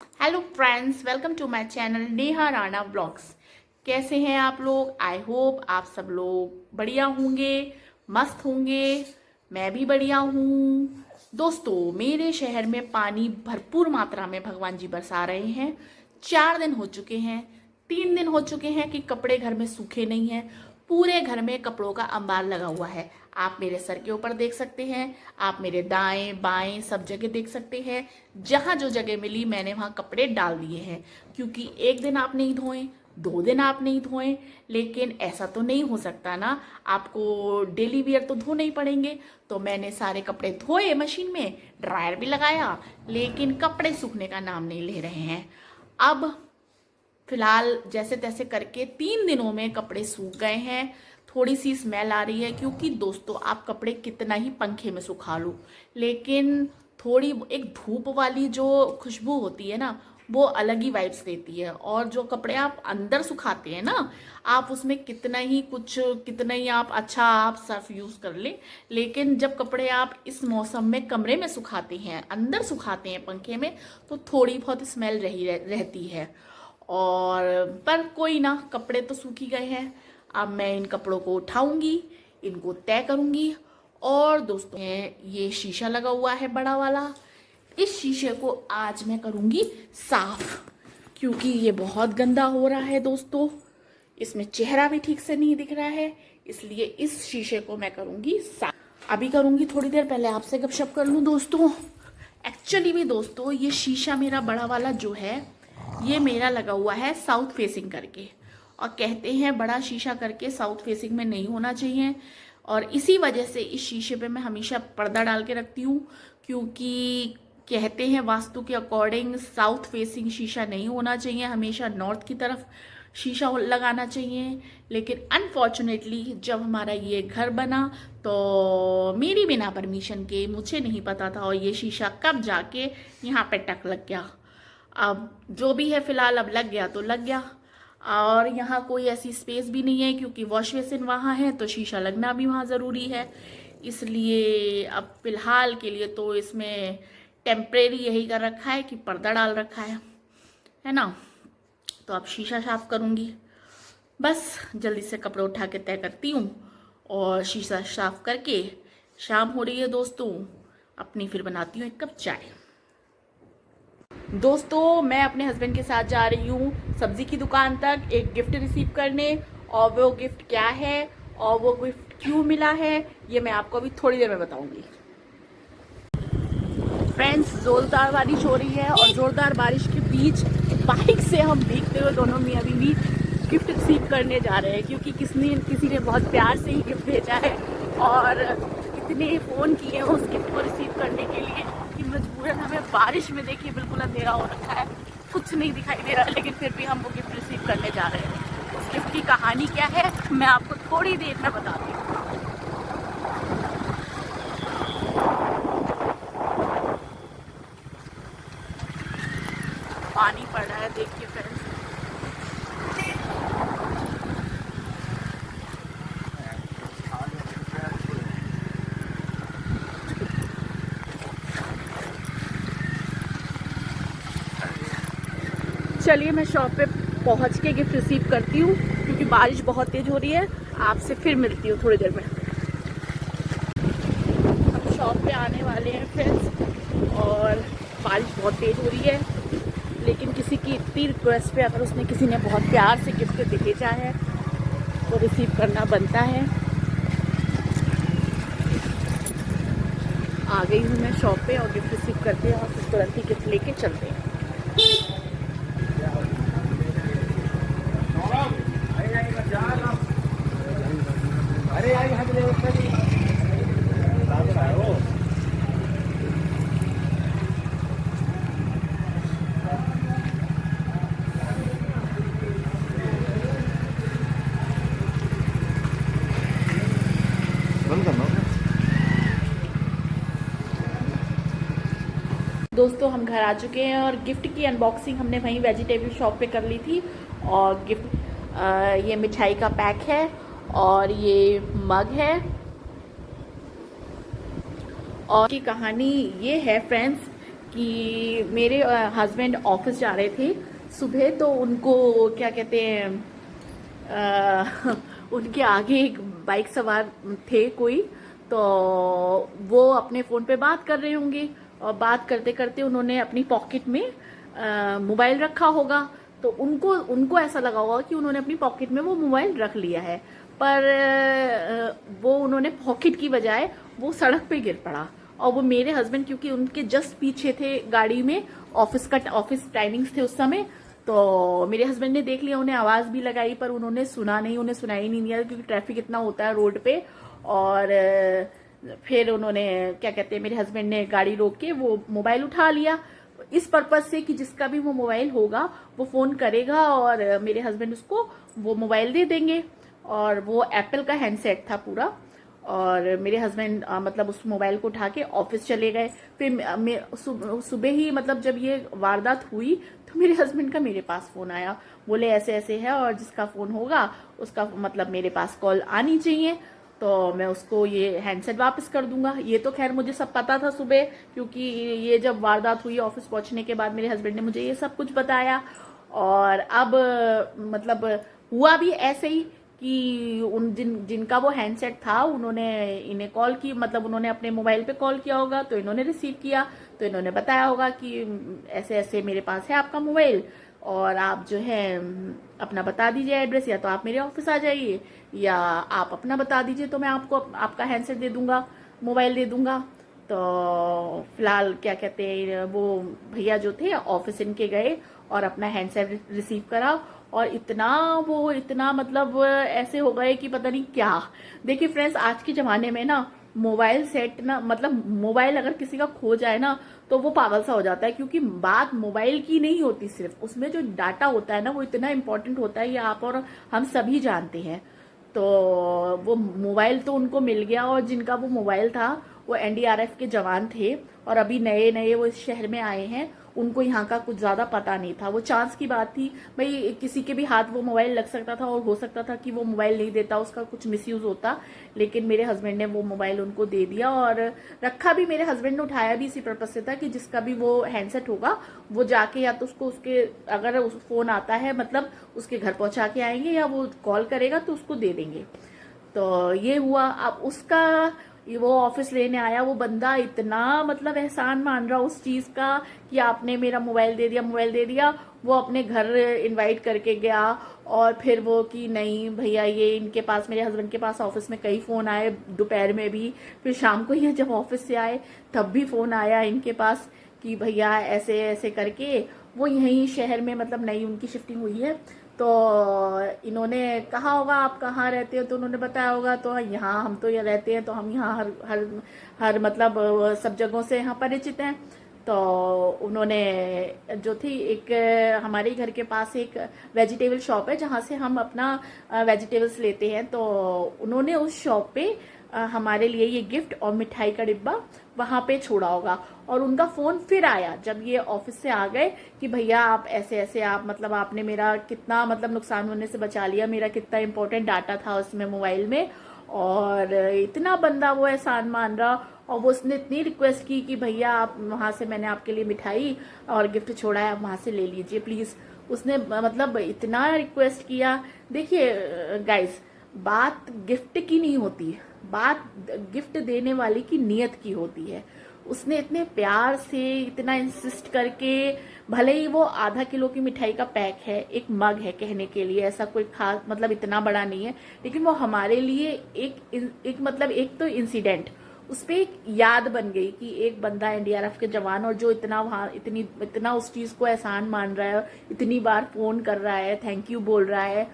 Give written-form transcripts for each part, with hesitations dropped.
Hello friends, welcome to my channel Neha Rana blogs. कैसे हैं आप लोग? आई होप आप सब लोग बढ़िया होंगे, मस्त होंगे। मैं भी बढ़िया हूँ। दोस्तों, मेरे शहर में पानी भरपूर मात्रा में भगवान जी बरसा रहे हैं। 4 दिन हो चुके हैं, 3 दिन हो चुके हैं कि कपड़े घर में सूखे नहीं हैं। पूरे घर में कपड़ों का अंबार लगा हुआ है। आप मेरे सर के ऊपर देख सकते हैं, आप मेरे दाएं बाएं सब जगह देख सकते हैं। जहां जो जगह मिली मैंने वहां कपड़े डाल दिए हैं, क्योंकि एक दिन आप नहीं धोए, 2 दिन आप नहीं धोए। लेकिन ऐसा तो नहीं हो सकता ना, आपको डेली वियर तो धोने ही पड़ेंगे। तो मैंने सारे कपड़े धोए मशीन में, ड्रायर भी लगाया, लेकिन कपड़े सूखने का नाम नहीं ले रहे हैं। अब फिलहाल जैसे तैसे करके 3 दिनों में कपड़े सूख गए हैं। थोड़ी सी स्मेल आ रही है, क्योंकि दोस्तों आप कपड़े कितना ही पंखे में सुखा लो, लेकिन थोड़ी एक धूप वाली जो खुशबू होती है ना, वो अलग ही वाइब्स देती है। और जो कपड़े आप अंदर सुखाते हैं ना, आप उसमें कितना ही आप आप सर्फ यूज़ कर ले, लेकिन जब कपड़े आप इस मौसम में कमरे में सुखाते हैं, अंदर सुखाते हैं पंखे में, तो थोड़ी बहुत स्मेल रहती है। और पर कोई ना, कपड़े तो सूख ही गए हैं। अब मैं इन कपड़ों को उठाऊंगी, इनको तय करूंगी। और दोस्तों, ये शीशा लगा हुआ है बड़ा वाला, इस शीशे को आज मैं करूंगी साफ, क्योंकि ये बहुत गंदा हो रहा है दोस्तों। इसमें चेहरा भी ठीक से नहीं दिख रहा है, इसलिए इस शीशे को मैं करूंगी साफ। अभी करूंगी, थोड़ी देर पहले आपसे गपशप कर लूं दोस्तों। एक्चुअली भी दोस्तों, ये शीशा मेरा बड़ा वाला जो है, ये मेरा लगा हुआ है साउथ फेसिंग करके। और कहते हैं बड़ा शीशा करके साउथ फेसिंग में नहीं होना चाहिए, और इसी वजह से इस शीशे पे मैं हमेशा पर्दा डाल के रखती हूँ। क्योंकि कहते हैं वास्तु के अकॉर्डिंग साउथ फेसिंग शीशा नहीं होना चाहिए, हमेशा नॉर्थ की तरफ शीशा लगाना चाहिए। लेकिन अनफॉर्चुनेटली जब हमारा ये घर बना, तो मेरी बिना परमिशन के, मुझे नहीं पता था, और ये शीशा कब जाके यहाँ पे टक लग गया। अब जो भी है फिलहाल, अब लग गया तो लग गया। और यहाँ कोई ऐसी स्पेस भी नहीं है, क्योंकि वॉश बेसिन वहाँ है, तो शीशा लगना भी वहाँ ज़रूरी है। इसलिए अब फिलहाल के लिए तो इसमें टेम्परेरी यही कर रखा है कि पर्दा डाल रखा है ना। तो अब शीशा साफ करूँगी, बस जल्दी से कपड़े उठा के तय करती हूँ, और शीशा साफ करके शाम हो रही है दोस्तों, अपनी फिर बनाती हूँ एक कप चाय। दोस्तों, मैं अपने हस्बैंड के साथ जा रही हूँ सब्जी की दुकान तक एक गिफ्ट रिसीव करने, और वो गिफ्ट क्या है और वो गिफ्ट क्यों मिला है, ये मैं आपको अभी थोड़ी देर में बताऊंगी। फ्रेंड्स, जोरदार बारिश हो रही है, और जोरदार बारिश के बीच बाइक से हम भीगते हुए दोनों मियां बीवी गिफ्ट रिसीव करने जा रहे हैं, क्योंकि किसी ने बहुत प्यार से ही गिफ्ट भेजा है, और इतने फ़ोन किए हैं उस गिफ्ट को रिसीव करने के लिए कि मजबूरन हमें बारिश में, देखिए बिल्कुल अंधेरा हो रखा है, कुछ नहीं दिखाई दे रहा है, लेकिन फिर भी हम वो गिफ्ट रिसीव करने जा रहे हैं। उस गिफ्ट की कहानी क्या है मैं आपको थोड़ी देर में बताती हूँ। पानी पड़ रहा है, देखिए फ्रेंड्स। चलिए मैं शॉप पे पहुंच के गिफ्ट रिसीव करती हूँ, क्योंकि बारिश बहुत तेज हो रही है। आपसे फिर मिलती हूँ थोड़ी देर में। हम शॉप पे आने वाले हैं फ्रेंड्स, और बारिश बहुत तेज हो रही है, लेकिन किसी की इतनी रिक्वेस्ट पे अगर उसने किसी ने बहुत प्यार से गिफ्ट भेजा है तो रिसीव करना बनता है। आ गई हूँ मैं शॉप पे, और गिफ्ट रिसीव करते हैं और फिर तुरंत ही गिफ्ट लेके चलते हैं। दोस्तों, हम घर आ चुके हैं, और गिफ्ट की अनबॉक्सिंग हमने वहीं वेजिटेबल शॉप पे कर ली थी। और गिफ्ट ये मिठाई का पैक है, और ये मग है। और की कहानी ये है फ्रेंड्स कि मेरे हस्बैंड ऑफिस जा रहे थे सुबह, तो उनको क्या कहते हैं उनके आगे एक बाइक सवार थे कोई, तो वो अपने फ़ोन पे बात कर रहे होंगे, और बात करते करते उन्होंने अपनी पॉकेट में मोबाइल रखा होगा। तो उनको उनको ऐसा लगा होगा कि उन्होंने अपनी पॉकेट में वो मोबाइल रख लिया है, पर वो उन्होंने पॉकेट की बजाय वो सड़क पे गिर पड़ा। और वो मेरे हस्बैंड क्योंकि उनके जस्ट पीछे थे गाड़ी में, ऑफिस टाइमिंग्स थे उस समय, तो मेरे हस्बैंड ने देख लिया, उन्हें आवाज भी लगाई, पर उन्होंने सुना नहीं, उन्हें सुनाई नहीं दिया क्योंकि ट्रैफिक इतना होता है रोड पे। और फिर उन्होंने क्या कहते हैं, मेरे हस्बैंड ने गाड़ी रोक के वो मोबाइल उठा लिया, इस पर्पज से कि जिसका भी वो मोबाइल होगा वो फोन करेगा और मेरे हस्बैंड उसको वो मोबाइल दे देंगे। और वो एप्पल का हैंडसेट था पूरा, और मेरे हस्बैंड मतलब उस मोबाइल को उठा के ऑफिस चले गए। फिर सुबह ही मतलब जब ये वारदात हुई तो मेरे हस्बैंड का मेरे पास फोन आया, बोले ऐसे ऐसे है और जिसका फोन होगा उसका मतलब मेरे पास कॉल आनी चाहिए, तो मैं उसको ये हैंडसेट वापस कर दूंगा। ये तो खैर मुझे सब पता था सुबह, क्योंकि ये जब वारदात हुई ऑफिस पहुंचने के बाद मेरे हस्बैंड ने मुझे ये सब कुछ बताया। और अब मतलब हुआ भी ऐसे ही कि जिनका वो हैंडसेट था उन्होंने इन्हें कॉल की, मतलब उन्होंने अपने मोबाइल पे कॉल किया होगा, तो इन्होंने रिसीव किया, तो इन्होंने बताया होगा कि ऐसे ऐसे मेरे पास है आपका मोबाइल, और आप जो है अपना बता दीजिए एड्रेस, या तो आप मेरे ऑफिस आ जाइए या आप अपना बता दीजिए, तो मैं आपको आपका हैंडसेट दे दूंगा, मोबाइल दे दूंगा। तो फिलहाल क्या कहते हैं, वो भैया जो थे ऑफिस इनके गए और अपना हैंडसेट रिसीव करा, और इतना मतलब ऐसे हो गए कि पता नहीं क्या। देखिए फ्रेंड्स, आज के जमाने में ना मोबाइल सेट ना, मतलब मोबाइल अगर किसी का खो जाए ना तो वो पागल सा हो जाता है, क्योंकि बात मोबाइल की नहीं होती, सिर्फ उसमें जो डाटा होता है ना वो इतना इम्पोर्टेंट होता है, ये आप और हम सभी जानते हैं। तो वो मोबाइल तो उनको मिल गया, और जिनका वो मोबाइल था वो एनडीआरएफ के जवान थे, और अभी नए नए वो इस शहर में आए हैं, उनको यहाँ का कुछ ज्यादा पता नहीं था, वो चांस की बात थी भाई, किसी के भी हाथ वो मोबाइल लग सकता था, और हो सकता था कि वो मोबाइल नहीं देता, उसका कुछ मिसयूज होता। लेकिन मेरे हस्बैंड ने वो मोबाइल उनको दे दिया, और रखा भी मेरे हस्बैंड ने उठाया भी इसी पर्पज से था कि जिसका भी वो हैंडसेट होगा वो जाके या तो उसको उसके अगर उस फोन आता है मतलब उसके घर पहुंचा के आएंगे, या वो कॉल करेगा तो उसको दे देंगे। तो ये हुआ। अब उसका वो ऑफिस लेने आया वो बंदा इतना मतलब एहसान मान रहा उस चीज का कि आपने मेरा मोबाइल दे दिया, मोबाइल दे दिया। वो अपने घर इनवाइट करके गया, और फिर वो कि नहीं भैया, ये इनके पास, मेरे हस्बैंड के पास ऑफिस में कई फोन आए दोपहर में भी, फिर शाम को ये जब ऑफिस से आए तब भी फोन आया इनके पास कि भैया ऐसे ऐसे करके। वो यहीं शहर में मतलब नई उनकी शिफ्टिंग हुई है, तो इन्होंने कहा होगा आप कहाँ रहते हो, तो उन्होंने बताया होगा, तो यहाँ हम तो ये रहते हैं, तो हम यहाँ हर हर हर मतलब सब जगहों से यहाँ परिचित हैं। तो उन्होंने जो थी एक हमारे घर के पास एक वेजिटेबल शॉप है जहाँ से हम अपना वेजिटेबल्स लेते हैं, तो उन्होंने उस शॉप पे हमारे लिए ये गिफ्ट और मिठाई का डिब्बा वहां पे छोड़ा होगा। और उनका फोन फिर आया जब ये ऑफिस से आ गए कि भैया आप ऐसे ऐसे, आप मतलब आपने मेरा कितना मतलब नुकसान होने से बचा लिया, मेरा कितना इंपॉर्टेंट डाटा था उसमें मोबाइल में। और इतना बंदा वो एहसान मान रहा, और वो उसने इतनी रिक्वेस्ट की कि भैया आप वहां से, मैंने आपके लिए मिठाई और गिफ्ट छोड़ा है, आप वहां से ले लीजिए प्लीज। उसने मतलब इतना रिक्वेस्ट किया। देखिए गाइस, बात गिफ्ट की नहीं होती, बात गिफ्ट देने वाले की नियत की होती है। उसने इतने प्यार से इतना इंसिस्ट करके, भले ही वो आधा किलो की मिठाई का पैक है, एक मग है कहने के लिए, ऐसा कोई खास मतलब इतना बड़ा नहीं है, लेकिन वो हमारे लिए एक मतलब एक तो इंसिडेंट, उस पर एक याद बन गई कि एक बंदा एनडीआरएफ के जवान, और जो इतना वहां इतना उस चीज को एहसान मान रहा है, इतनी बार फोन कर रहा है, थैंक यू बोल रहा है,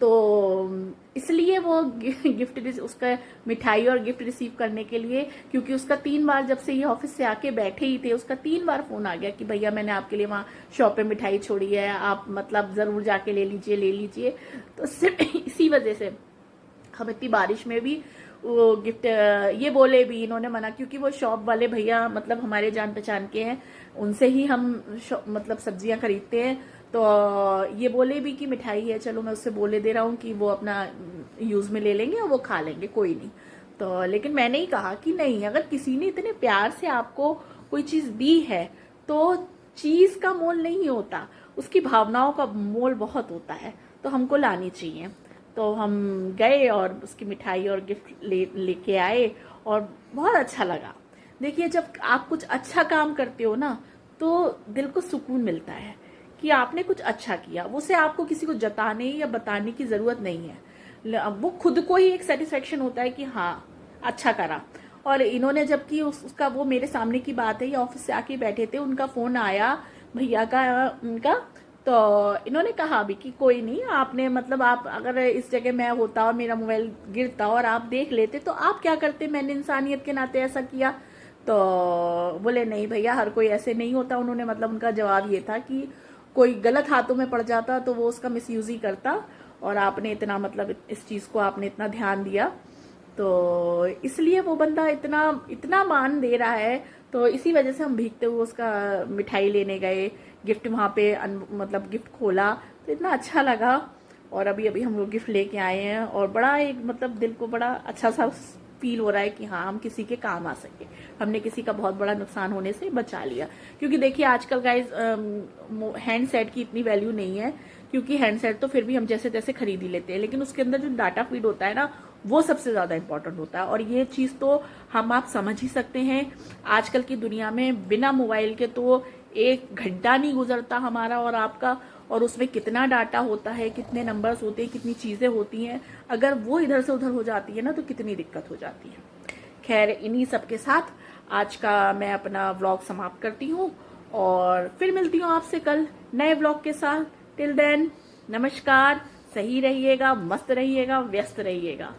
तो इसलिए वो गिफ्ट उसका मिठाई और गिफ्ट रिसीव करने के लिए, क्योंकि उसका 3 बार जब से ये ऑफिस से आके बैठे ही थे, उसका 3 बार फोन आ गया कि भैया मैंने आपके लिए वहाँ शॉप पे मिठाई छोड़ी है, आप मतलब जरूर जाके ले लीजिए ले लीजिए। तो सिर्फ इसी वजह से हम इतनी बारिश में भी वो गिफ्ट, ये बोले भी इन्होंने मना, क्योंकि वो शॉप वाले भैया मतलब हमारे जान पहचान के हैं, उनसे ही हम मतलब सब्जियां खरीदते हैं। तो ये बोले भी कि मिठाई है, चलो मैं उससे बोले दे रहा हूँ कि वो अपना यूज में ले लेंगे और वो खा लेंगे, कोई नहीं। तो लेकिन मैंने ही कहा कि नहीं, अगर किसी ने इतने प्यार से आपको कोई चीज दी है तो चीज का मोल नहीं होता, उसकी भावनाओं का मोल बहुत होता है, तो हमको लानी चाहिए। तो हम गए और उसकी मिठाई और गिफ्ट लेके आए और बहुत अच्छा लगा। देखिए, जब आप कुछ अच्छा काम करते हो ना, तो दिल को सुकून मिलता है कि आपने कुछ अच्छा किया। उसे आपको किसी को जताने या बताने की जरूरत नहीं है, वो खुद को ही एक सेटिस्फेक्शन होता है कि हाँ अच्छा करा। और इन्होंने जबकि उसका, वो मेरे सामने की बात है, ये ऑफिस से आके बैठे थे, उनका फोन आया भैया का उनका, तो इन्होंने कहा भी कि कोई नहीं, आपने मतलब आप अगर इस जगह मैं होता और मेरा मोबाइल गिरता और आप देख लेते तो आप क्या करते, मैंने इंसानियत के नाते ऐसा किया। तो बोले नहीं भैया, हर कोई ऐसे नहीं होता। उन्होंने मतलब उनका जवाब ये था कि कोई गलत हाथों में पड़ जाता तो वो उसका मिसयूज ही करता, और आपने इतना मतलब इस चीज को आपने इतना ध्यान दिया, तो इसलिए वो बंदा इतना इतना मान दे रहा है। तो इसी वजह से हम भीगते हुए उसका मिठाई लेने गए, गिफ्ट वहां पे मतलब गिफ्ट खोला तो इतना अच्छा लगा। और अभी अभी हम लोग गिफ्ट लेके आए हैं और बड़ा एक मतलब दिल को बड़ा अच्छा सा फील हो रहा है कि हाँ हम किसी के काम आ सके, हमने किसी का बहुत बड़ा नुकसान होने से बचा लिया। क्योंकि देखिए आजकल गाइज हैंडसेट की इतनी वैल्यू नहीं है, क्योंकि हैंडसेट तो फिर भी हम जैसे तैसे खरीद ही लेते हैं, लेकिन उसके अंदर जो डाटा फीड होता है ना, वो सबसे ज्यादा इंपॉर्टेंट होता है। और ये चीज तो हम आप समझ ही सकते हैं, आजकल की दुनिया में बिना मोबाइल के तो 1 घंटा नहीं गुजरता हमारा और आपका, और उसमें कितना डाटा होता है, कितने नंबर्स होते हैं, कितनी चीजें होती हैं, अगर वो इधर से उधर हो जाती है ना तो कितनी दिक्कत हो जाती है। खैर, इन्हीं सब के साथ आज का मैं अपना व्लॉग समाप्त करती हूँ और फिर मिलती हूँ आपसे कल नए व्लॉग के साथ। टिल देन नमस्कार, सही रहिएगा, मस्त रहिएगा, व्यस्त रहिएगा।